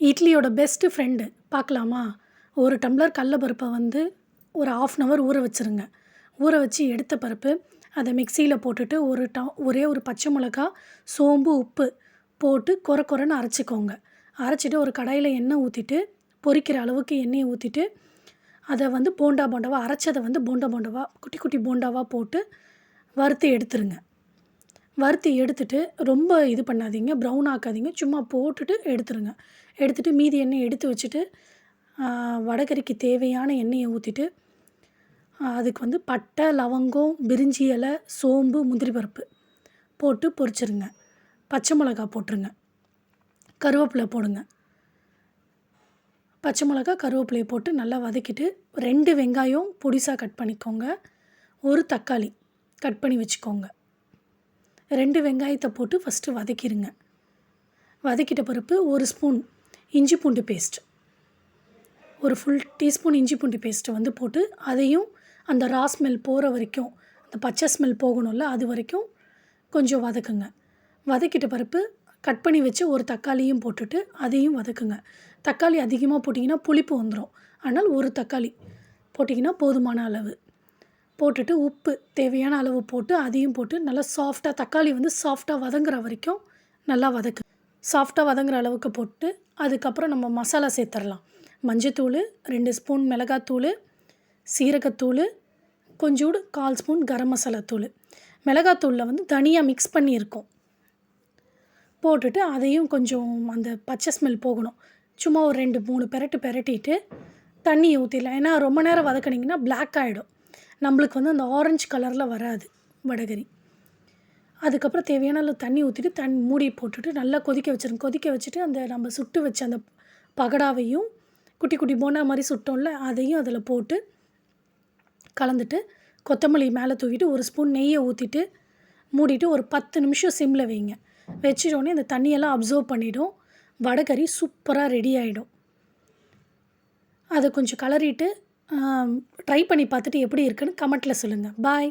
இட்லியோட best friend பார்க்கலாமா? ஒரு tumbler கடல பருப்பை வந்து ஒரு 1/2 ஹவர் ஊற வச்சுருங்க. ஊற வச்சு எடுத்த பருப்பு, அதை மிக்ஸியில் போட்டுட்டு ஒரே ஒரு பச்சை மிளகா, சோம்பு, உப்பு போட்டு கொர கொரன்னு அரைச்சிக்கோங்க. அரைச்சிட்டு ஒரு கடாயில் எண்ணெய் ஊற்றிட்டு, பொரிக்கிற அளவுக்கு எண்ணெயை ஊற்றிட்டு, அதை வந்து போண்டாவா அரைச்சதை வந்து போண்டாவா குட்டி குட்டி போண்டாவாக போட்டு வறுத்து எடுத்துருங்க. வறுத்து எடுத்துட்டு ரொம்ப இது பண்ணாதீங்க, ப்ரௌன் ஆக்காதீங்க. சும்மா போட்டுட்டு எடுத்துருங்க. எடுத்துட்டு மீதி எண்ணெயை எடுத்து வச்சுட்டு, வடைகறிக்கு தேவையான எண்ணெயை ஊற்றிட்டு, அதுக்கு வந்து பட்டை, லவங்கம், பிரிஞ்சி இலை, சோம்பு, முந்திரி பருப்பு போட்டு பொரிச்சிருங்க. பச்சை மிளகா போட்டுருங்க. கருவேப்பிலை போடுங்க. பச்சை மிளகா, கருவேப்பிலையை போட்டு நல்லா வதக்கிட்டு 2 வெங்காயம் பொடிசாக கட் பண்ணிக்கோங்க. ஒரு தக்காளி கட் பண்ணி வச்சுக்கோங்க. 2 வெங்காயத்தை போட்டு ஃபஸ்ட்டு வதக்கிடுங்க. வதக்கிட்ட பிறகு 1 ஸ்பூன் இஞ்சி பூண்டு பேஸ்ட், ஒரு ஃபுல் டீஸ்பூன் இஞ்சி பூண்டு பேஸ்ட்டை வந்து போட்டு அதையும் அந்த ரா ஸ்மெல் போகிற வரைக்கும், அந்த பச்சை ஸ்மெல் போகணும்ல, அது வரைக்கும் கொஞ்சம் வதக்குங்க. வதக்கிட்ட பிறகு கட் பண்ணி வச்சு ஒரு தக்காளியும் போட்டுட்டு அதையும் வதக்குங்க. தக்காளி அதிகமாக போட்டிங்கன்னா புளிப்பு வந்துடும். அதனால் ஒரு தக்காளி போட்டிங்கன்னா போதுமான அளவு போட்டுட்டு, உப்பு தேவையான அளவு போட்டு அதையும் போட்டு நல்லா சாஃப்டாக, தக்காளி வந்து சாஃப்டாக வதங்குற வரைக்கும் நல்லா வதக்கு. சாஃப்டாக வதங்குற அளவுக்கு போட்டு அதுக்கப்புறம் நம்ம மசாலா சேர்த்துடலாம். மஞ்சத்தூள், 2 ஸ்பூன் மிளகாத்தூள், சீரகத்தூள், கொஞ்சோண்டு 1/4 ஸ்பூன் கரம் மசாலா தூள். மிளகாத்தூளில் வந்து தனியாக மிக்ஸ் பண்ணியிருக்கோம். போட்டுட்டு அதையும் கொஞ்சம் அந்த பச்சை ஸ்மெல் போகணும். சும்மா ஒரு 2, 3 பெரட்டிட்டு தண்ணியை ஊற்றிடலாம். ஏன்னா ரொம்ப நேரம் வதக்கினீங்கன்னா பிளாக் ஆகிடும். நம்மளுக்கு வந்து அந்த ஆரஞ்சு கலரில் வராது வடைகறி. அதுக்கப்புறம் தேவையான அளவு தண்ணி ஊற்றிட்டு மூடி போட்டுட்டு நல்லா கொதிக்க வச்சுருங்க. கொதிக்க வச்சுட்டு அந்த நம்ம சுட்டு வச்ச அந்த பகடாவையும் குட்டி குட்டி போண்டா மாதிரி சுட்டோம்ல, அதையும் அதில் போட்டு கலந்துட்டு கொத்தமல்லி மேலே தூவிட்டு 1 ஸ்பூன் நெய்யை ஊற்றிட்டு மூடிட்டு ஒரு 10 நிமிஷம் சிம்மில் வைங்க. வச்சிட்டோடனே அந்த தண்ணியெல்லாம் அப்சர்வ் பண்ணிவிடும். வடைகறி சூப்பராக ரெடி ஆகிடும். அதை கொஞ்சம் கலரிட்டு ட்ரை பண்ணி பார்த்துட்டு எப்படி இருக்குன்னு கமெண்ட்டில் சொல்லுங்கள். பாய்.